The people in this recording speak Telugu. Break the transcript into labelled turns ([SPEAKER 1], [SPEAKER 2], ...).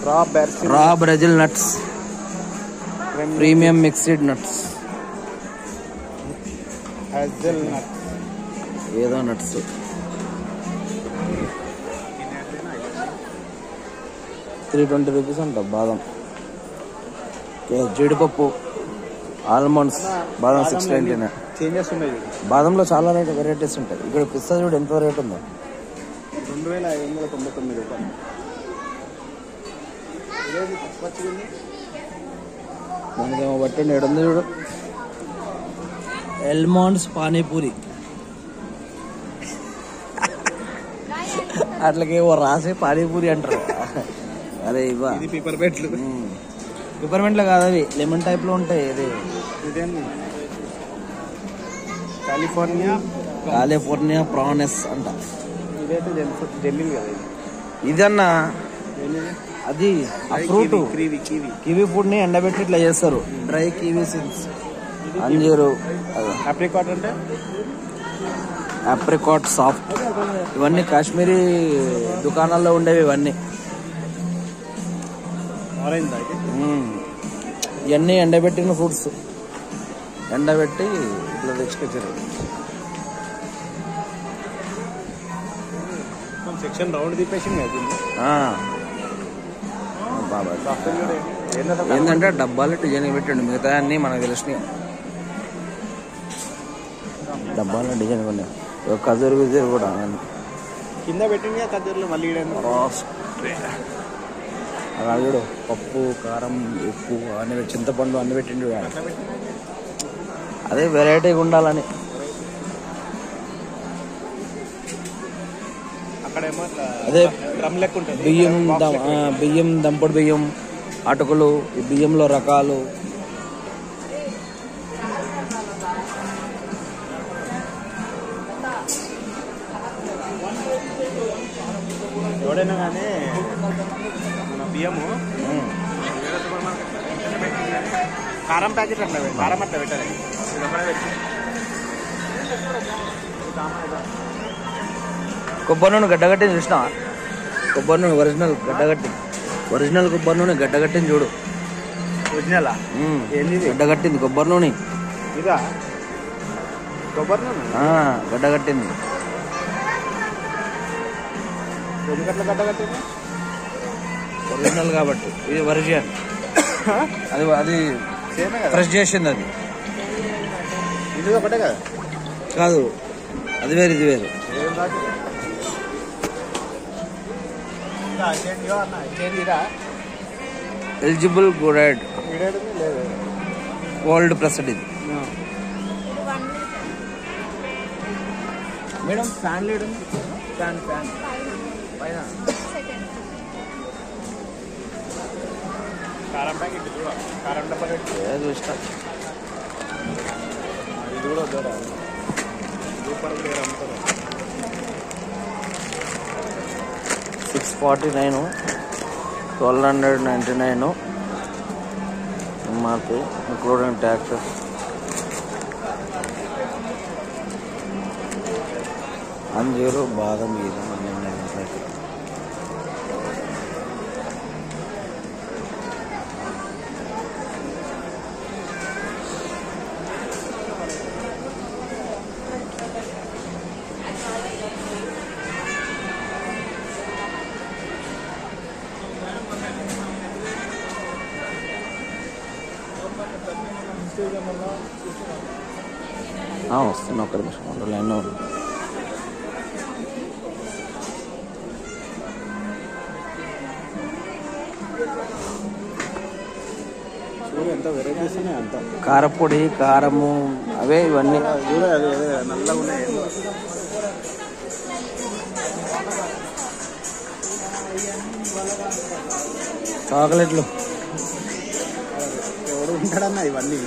[SPEAKER 1] రా Brazil nuts, premium mixed nuts, ఏదో నట్స్. ₹320 అంట. బాదం, జీడిపప్పు, ఆల్మండ్స్, బాదం 699.
[SPEAKER 2] చేంజెస్ ఉన్నాయి.
[SPEAKER 1] బాదంలో చాలా వెరైటీస్ ఉంటాయి. ఇక్కడ పిస్తా చూడు ఎంత రేట్ ఉందో,
[SPEAKER 2] ₹2,599.
[SPEAKER 1] దానికేమో బట్టి 700 చూడు. ఎల్మాండ్స్ పానీపూరి అట్లకేమో రాసి పానీపూరి అంటారు. అరే ఇవ్వ పిపర్మెంట్లో కాదు, అవి లెమన్ టైప్ లో ఉంటాయి. ఇది కాలిఫోర్నియా ప్రానెస్ అంట. ఇదన్నా అది ఫ్రూట్, కివీ ఫుడ్ ని ఎండబెట్టి ఇట్లా చేస్తారు. డ్రై కివీ సీడ్స్, అంజీరు,
[SPEAKER 2] అప్రికాట్ అంటే
[SPEAKER 1] అప్రికాట్ సాఫ్ట్. ఇవన్నీ కాశ్మీరీ దుకాణాల్లో ఉండేవి. ఇవన్నీ ఇవన్నీ ఎండబెట్టిన ఫ్రూట్స్, ఎండబెట్టి ఇట్లా తెచ్చుకొచ్చారు.
[SPEAKER 2] Section round తిప్పేసింది.
[SPEAKER 1] ఏంటంటే డబ్బాలు డిజైన్ పెట్టండి, మిగతా అన్ని మనకు తెలిసినాయి. డబ్బాలో డిజైన్ ఉన్నాయి. ఖజూరు విజూరు కూడా
[SPEAKER 2] కింద పెట్టింది ఖజూర్లు. మళ్ళీ
[SPEAKER 1] అలా చూడు, పప్పు, కారం, ఉప్పు అన్ని, చింతపండు అన్ని పెట్టిండు. అదే వెరైటీగా ఉండాలని. అదే బియ్యం, దంపుడు బియ్యం, అటుకులు, ఈ బియ్యంలో రకాలు.
[SPEAKER 2] ఎవడైనా కానీ మన బియ్యము కారం ప్యాకెట్ అట్లా కారం అట్లా పెట్టాలి.
[SPEAKER 1] కొబ్బరి నూనె గడ్డగట్టింది చూసినా? కొబ్బరి నూనె ఒరిజినల్ గడ్డగట్టి, ఒరిజినల్ కొబ్బరి నూనె గడ్డగట్టింది చూడు.
[SPEAKER 2] ఒరిజినలా?
[SPEAKER 1] గడ్డగట్టింది కొబ్బరి నూనె.
[SPEAKER 2] ఇదా కొబ్బరి నూనె
[SPEAKER 1] గడ్డగట్టింది.
[SPEAKER 2] ఎందుకట్లా గడ్డగట్టింది?
[SPEAKER 1] ఒరిజినల్ కాబట్టి. ఇది ఒరిజినల్. అది అది ఫ్రెష్ చేసింది. అది
[SPEAKER 2] ఇది ఒకటే కదా?
[SPEAKER 1] కాదు, అది వేరు, ఇది వేరు. Eligible good cold pressed. ఇది మేడం ఫ్యాన్ లేడు. ఫ్యాన్ ఫ్యాన్ పైన
[SPEAKER 2] కారం ప్యాకెట్, కారం డబ్బా
[SPEAKER 1] ఏదో ఇష్టం.
[SPEAKER 2] ఇది కూడా వద్దా? సూపర్ అమ్ముతారు.
[SPEAKER 1] 649, 1299 ఎంఆర్పి ఇంక్లూడింగ్ ట్యాక్సెస్. అంజూరు, బాదం, గీదం అన్నీ ఉన్నాయి. వస్తున్నా, ఒక్క నిమిషం లైన్లో.
[SPEAKER 2] ఎంత వెరైటీస్ ఉన్నాయి. అంత
[SPEAKER 1] కారపొడి, కారము, అవే ఇవన్నీ.
[SPEAKER 2] నల్లగా ఉన్నాయి.
[SPEAKER 1] చాక్లెట్లు
[SPEAKER 2] ఎవడు ఉంటాడన్నా ఇవన్నీ.